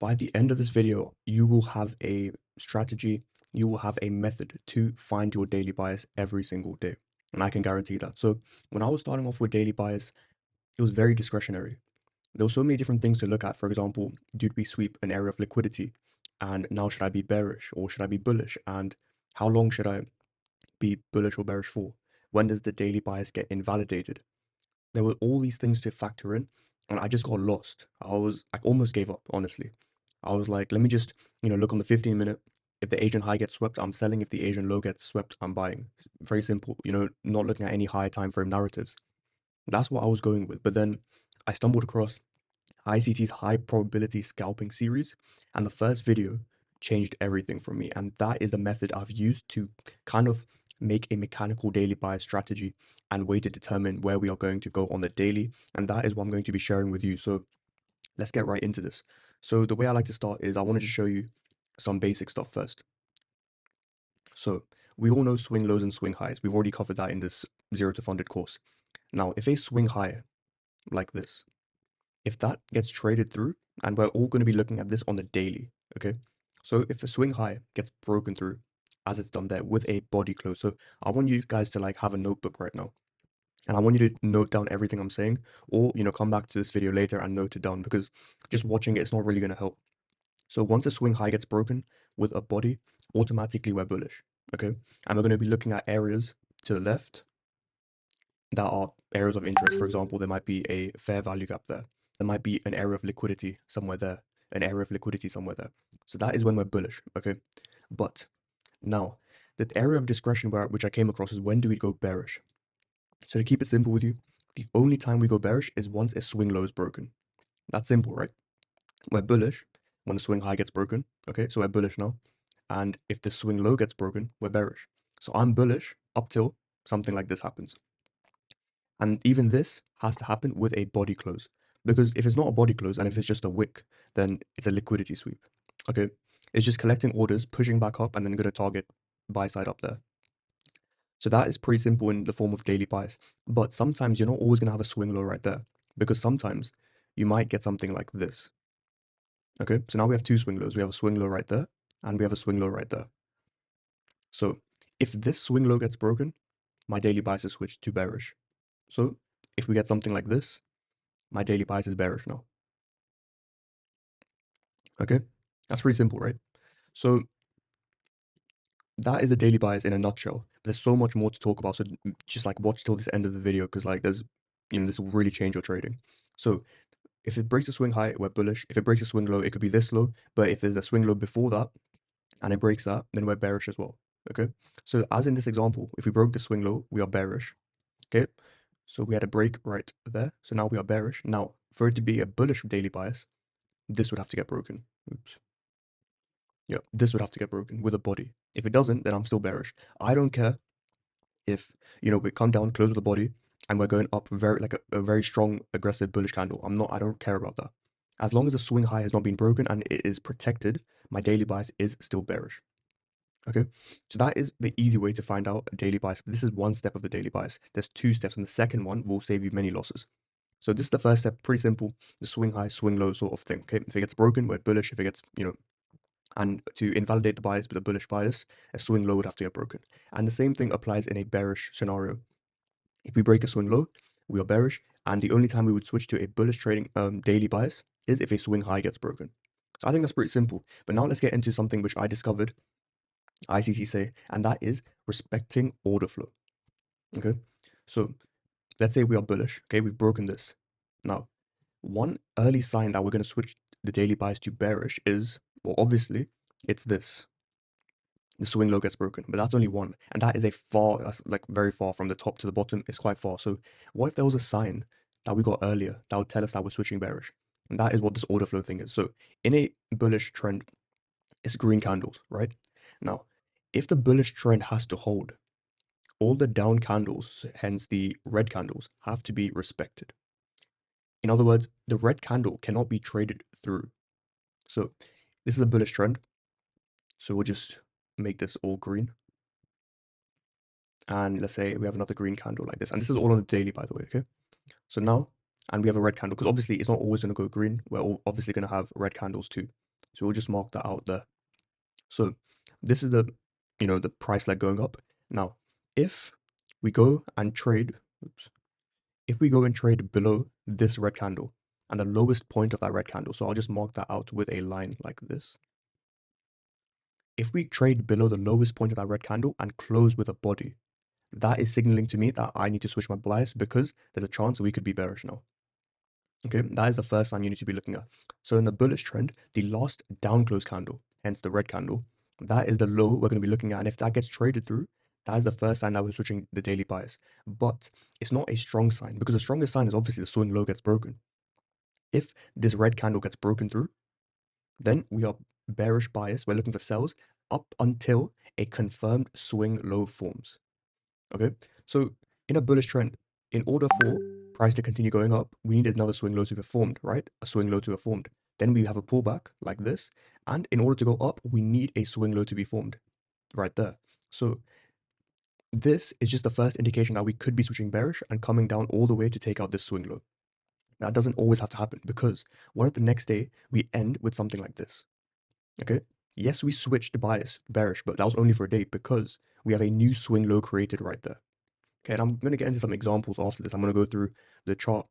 By the end of this video, you will have a strategy, you will have a method to find your daily bias every single day. And I can guarantee that. So when I was starting off with daily bias, it was very discretionary. There were so many different things to look at. For example, did we sweep an area of liquidity? And now should I be bearish or should I be bullish? And how long should I be bullish or bearish for? When does the daily bias get invalidated? There were all these things to factor in, and I just got lost. I almost gave up, honestly. I was like, let me just, look on the 15-minute. If the Asian high gets swept, I'm selling. If the Asian low gets swept, I'm buying. Very simple, not looking at any high time frame narratives. That's what I was going with. But then I stumbled across ICT's high probability scalping series, and the first video changed everything for me. And that is the method I've used to kind of make a mechanical daily bias strategy and way to determine where we are going to go on the daily. And that is what I'm going to be sharing with you. So let's get right into this. So the way I like to start is I wanted to show you some basic stuff first. So we all know swing lows and swing highs. We've already covered that in this zero to funded course. Now, if a swing high like this, if that gets traded through, and we're all going to be looking at this on the daily, okay? So if a swing high gets broken through, as it's done there with a body close, so I want you guys to like have a notebook right now, and I want you to note down everything I'm saying, or come back to this video later and note it down because just watching it's not really going to help. So once a swing high gets broken with a body, automatically we're bullish, okay? And we're going to be looking at areas to the left that are areas of interest. For example, there might be a fair value gap there. There might be an area of liquidity somewhere there, an area of liquidity somewhere there. So that is when we're bullish, okay? But now, the area of discretion which I came across is when do we go bearish? So to keep it simple with you, the only time we go bearish is once a swing low is broken. That's simple, right? We're bullish when the swing high gets broken, okay? So we're bullish now. And if the swing low gets broken, we're bearish. So I'm bullish up till something like this happens. And even this has to happen with a body close. Because if it's not a body close and if it's just a wick, then it's a liquidity sweep. Okay. It's just collecting orders, pushing back up, and then going to target buy side up there. So that is pretty simple in the form of daily bias. But sometimes you're not always going to have a swing low right there. Because sometimes you might get something like this. Okay. So now we have two swing lows. We have a swing low right there, and we have a swing low right there. So if this swing low gets broken, my daily bias is switched to bearish. So if we get something like this, my daily bias is bearish now. Okay, that's pretty simple, right? So that is a daily bias in a nutshell. There's so much more to talk about. So just like watch till this end of the video because like there's, this will really change your trading. So if it breaks a swing high, we're bullish. If it breaks a swing low, it could be this low. But if there's a swing low before that and it breaks that, then we're bearish as well. Okay, so as in this example, if we broke the swing low, we are bearish. Okay, so we had a break right there. So now we are bearish. Now, for it to be a bullish daily bias, this would have to get broken. Oops. Yeah, this would have to get broken with a body. If it doesn't, then I'm still bearish. I don't care if, we come down close with the body and we're going up very like a very strong aggressive bullish candle. I don't care about that. As long as the swing high has not been broken and it is protected, my daily bias is still bearish. Okay, so that is the easy way to find out a daily bias. This is one step of the daily bias. There's two steps, and the second one will save you many losses. So this is the first step, pretty simple, the swing high, swing low sort of thing. Okay, if it gets broken, we're bullish. If it gets, and to invalidate the bias with a bullish bias, a swing low would have to get broken. And the same thing applies in a bearish scenario. If we break a swing low, we are bearish, and the only time we would switch to a bullish trading daily bias is if a swing high gets broken. So I think that's pretty simple. But now let's get into something which I discovered ICT say, and that is respecting order flow. Okay, so let's say we are bullish. Okay, we've broken this. Now, one early sign that we're going to switch the daily bias to bearish is, well, obviously, it's this. The swing low gets broken, but that's only one, and that is that's like very far from the top to the bottom. It's quite far. So, what if there was a sign that we got earlier that would tell us that we're switching bearish? And that is what this order flow thing is. So, in a bullish trend, it's green candles, right? Now, if the bullish trend has to hold, all the down candles, hence the red candles, have to be respected. In other words, the red candle cannot be traded through. So this is a bullish trend. So we'll just make this all green. And let's say we have another green candle like this. And this is all on the daily, by the way, okay? So now, and we have a red candle, because obviously it's not always going to go green. We're obviously going to have red candles too. So we'll just mark that out there. So this is the, the price leg going up. Now, if we go and trade, oops, if we go and trade below this red candle and the lowest point of that red candle, so I'll just mark that out with a line like this. If we trade below the lowest point of that red candle and close with a body, that is signaling to me that I need to switch my bias because there's a chance we could be bearish now. Okay, that is the first sign you need to be looking at. So in the bullish trend, the last down close candle, hence the red candle, that is the low we're going to be looking at. And if that gets traded through, that is the first sign that we're switching the daily bias. But it's not a strong sign because the strongest sign is obviously the swing low gets broken. If this red candle gets broken through, then we are bearish bias. We're looking for sells up until a confirmed swing low forms. Okay, so in a bullish trend, in order for price to continue going up, we need another swing low to be formed, right? A swing low to be formed. Then we have a pullback like this. And in order to go up, we need a swing low to be formed right there. So this is just the first indication that we could be switching bearish and coming down all the way to take out this swing low. That doesn't always have to happen because what if the next day we end with something like this? Okay. Yes, we switched the bias bearish, but that was only for a day because we have a new swing low created right there. Okay, and I'm going to get into some examples after this. I'm going to go through the chart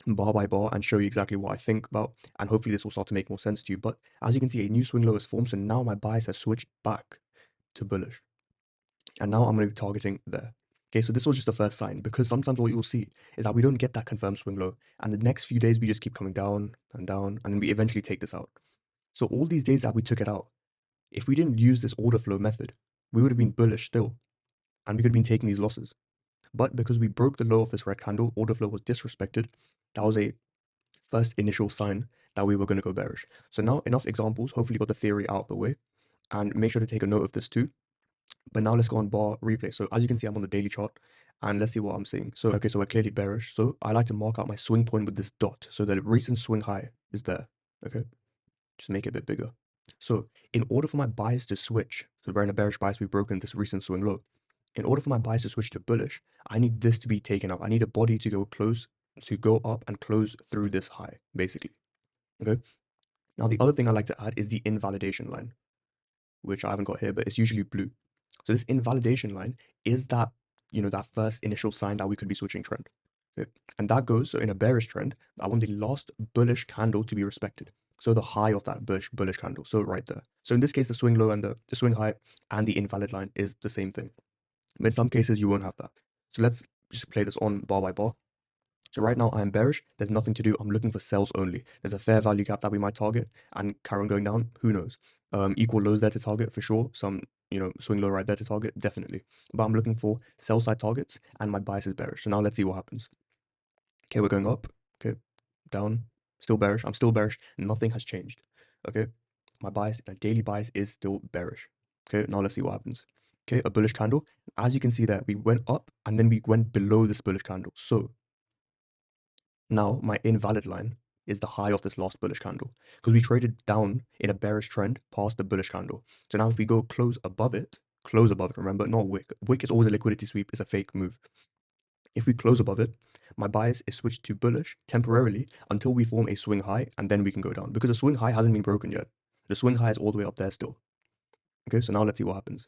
bar by bar and show you exactly what I think about, and hopefully this will start to make more sense to you. But as you can see, a new swing low is formed, so now my bias has switched back to bullish. And now I'm going to be targeting there. Okay, so this was just the first sign because sometimes what you'll see is that we don't get that confirmed swing low, and the next few days we just keep coming down, and then we eventually take this out. So all these days that we took it out, if we didn't use this order flow method, we would have been bullish still, and we could have been taking these losses. But because we broke the low of this red candle, order flow was disrespected. That was a first initial sign that we were going to go bearish. So now enough examples. Hopefully you got the theory out of the way, and make sure to take a note of this too. But now let's go on bar replay. So as you can see, I'm on the daily chart, and let's see what I'm seeing. So okay, so we're clearly bearish. So I like to mark out my swing point with this dot. So the recent swing high is there. Okay, just make it a bit bigger. So in order for my bias to switch, so we're in a bearish bias, we've broken this recent swing low. In order for my bias to switch to bullish, I need this to be taken out. I need a body to go up and close through this high, basically. Okay. Now the other thing I like to add is the invalidation line, which I haven't got here, but it's usually blue. So this invalidation line is that, that first initial sign that we could be switching trend. Okay? And that goes, so in a bearish trend, I want the last bullish candle to be respected. So the high of that bullish candle. So right there. So in this case, the swing low and the swing high and the invalid line is the same thing. But in some cases, you won't have that. So let's just play this on bar by bar. So right now I'm bearish. There's nothing to do. I'm looking for sells only. There's a fair value gap that we might target and carry on going down. Who knows? Equal lows there to target for sure. Some, swing low right there to target, definitely. But I'm looking for sell side targets and my bias is bearish. So now let's see what happens. Okay, we're going up. Okay, down. Still bearish. I'm still bearish. Nothing has changed. Okay, my daily bias is still bearish. Okay, now let's see what happens. Okay, a bullish candle. As you can see there, we went up and then we went below this bullish candle. So now my invalid line is the high of this last bullish candle because we traded down in a bearish trend past the bullish candle. So now if we go close above it, remember, not wick. Wick is always a liquidity sweep, it's a fake move. If we close above it, my bias is switched to bullish temporarily until we form a swing high and then we can go down because the swing high hasn't been broken yet. The swing high is all the way up there still. Okay, so now let's see what happens.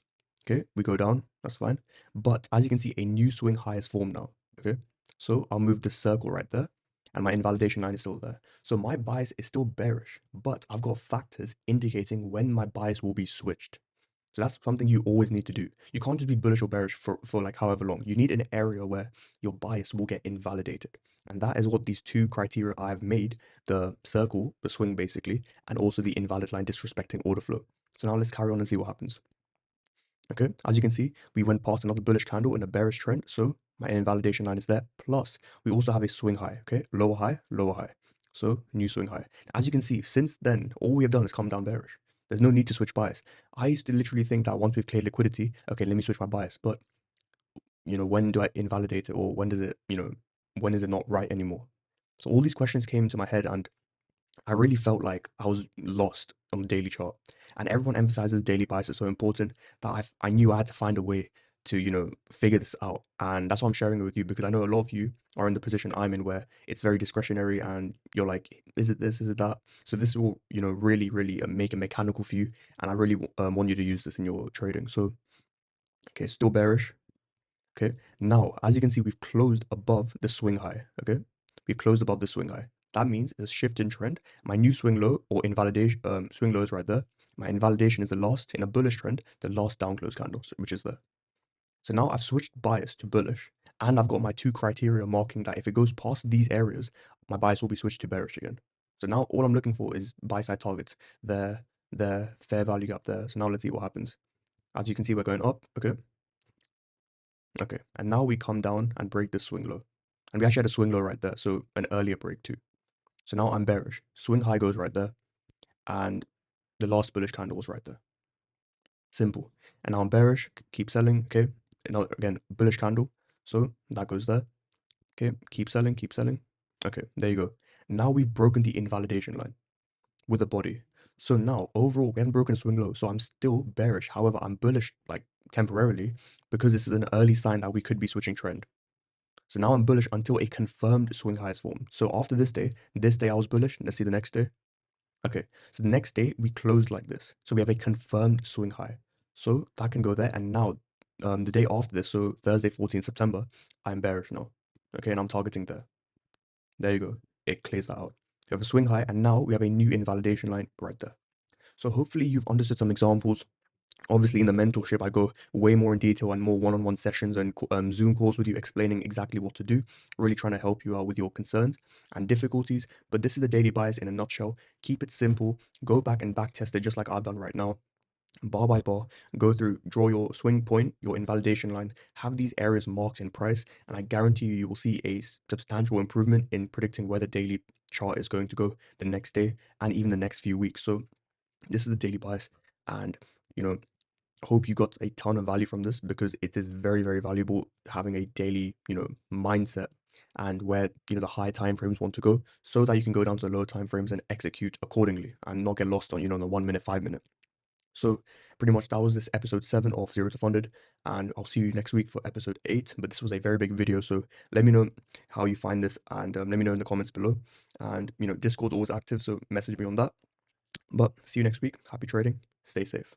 Okay, we go down, that's fine. But as you can see, a new swing high is formed now. Okay, so I'll move this circle right there and my invalidation line is still there. So my bias is still bearish, but I've got factors indicating when my bias will be switched. So that's something you always need to do. You can't just be bullish or bearish for like however long. You need an area where your bias will get invalidated. And that is what these two criteria I've made, the circle, the swing basically, and also the invalid line disrespecting order flow. So now let's carry on and see what happens. Okay, as you can see, we went past another bullish candle in a bearish trend. So my invalidation line is there. Plus, we also have a swing high. Okay, lower high, lower high. So new swing high. As you can see, since then, all we have done is come down bearish. There's no need to switch bias. I used to literally think that once we've cleared liquidity, okay, let me switch my bias. But, when do I invalidate it or when does it, when is it not right anymore? So all these questions came into my head and I really felt like I was lost on the daily chart. And everyone emphasizes daily bias is so important that I knew I had to find a way to, figure this out. And that's why I'm sharing it with you, because I know a lot of you are in the position I'm in where it's very discretionary and you're like, is it this, is it that? So this will, really, really make it mechanical for you. And I really want you to use this in your trading. So, okay, still bearish. Okay, now as you can see, we've closed above the swing high. Okay, we've closed above the swing high. That means it's a shift in trend. My new swing low or invalidation swing low is right there. My invalidation is the last in a bullish trend, the last down close candle, which is there. So now I've switched bias to bullish, and I've got my two criteria marking that if it goes past these areas, my bias will be switched to bearish again. So now all I'm looking for is buy side targets, the fair value gap there. So now let's see what happens. As you can see, we're going up. Okay. Okay, and now we come down and break this swing low. And we actually had a swing low right there, so an earlier break too. So now I'm bearish. Swing high goes right there, and the last bullish candle was right there. Simple. And now I'm bearish, keep selling, okay? And now again, bullish candle, so that goes there. Okay, keep selling, keep selling. Okay, there you go. Now we've broken the invalidation line with the body. So now overall, we haven't broken a swing low, so I'm still bearish. However, I'm bullish like temporarily because this is an early sign that we could be switching trend. So now I'm bullish until a confirmed swing high is formed. So after this day I was bullish. Let's see the next day. Okay, so the next day we closed like this. So we have a confirmed swing high. So that can go there. And now the day after this, so Thursday, 14th September, I'm bearish now. Okay, and I'm targeting there. There you go. It clears that out. We have a swing high, and now we have a new invalidation line right there. So hopefully you've understood some examples. Obviously, in the mentorship, I go way more in detail and more one-on-one sessions and Zoom calls with you explaining exactly what to do, really trying to help you out with your concerns and difficulties. But this is the daily bias in a nutshell. Keep it simple. Go back and back test it just like I've done right now. Bar by bar, go through, draw your swing point, your invalidation line, have these areas marked in price, and I guarantee you, you will see a substantial improvement in predicting where the daily chart is going to go the next day and even the next few weeks. So this is the daily bias, and you know, hope you got a ton of value from this because it is very, very valuable having a daily, mindset and where, the high time frames want to go so that you can go down to the low time frames and execute accordingly and not get lost on, the 1 minute, 5 minute. So pretty much that was this episode 7 of Zero to Funded, and I'll see you next week for episode 8. But this was a very big video, so let me know how you find this and let me know in the comments below. And, Discord's always active, so message me on that. But see you next week. Happy trading. Stay safe.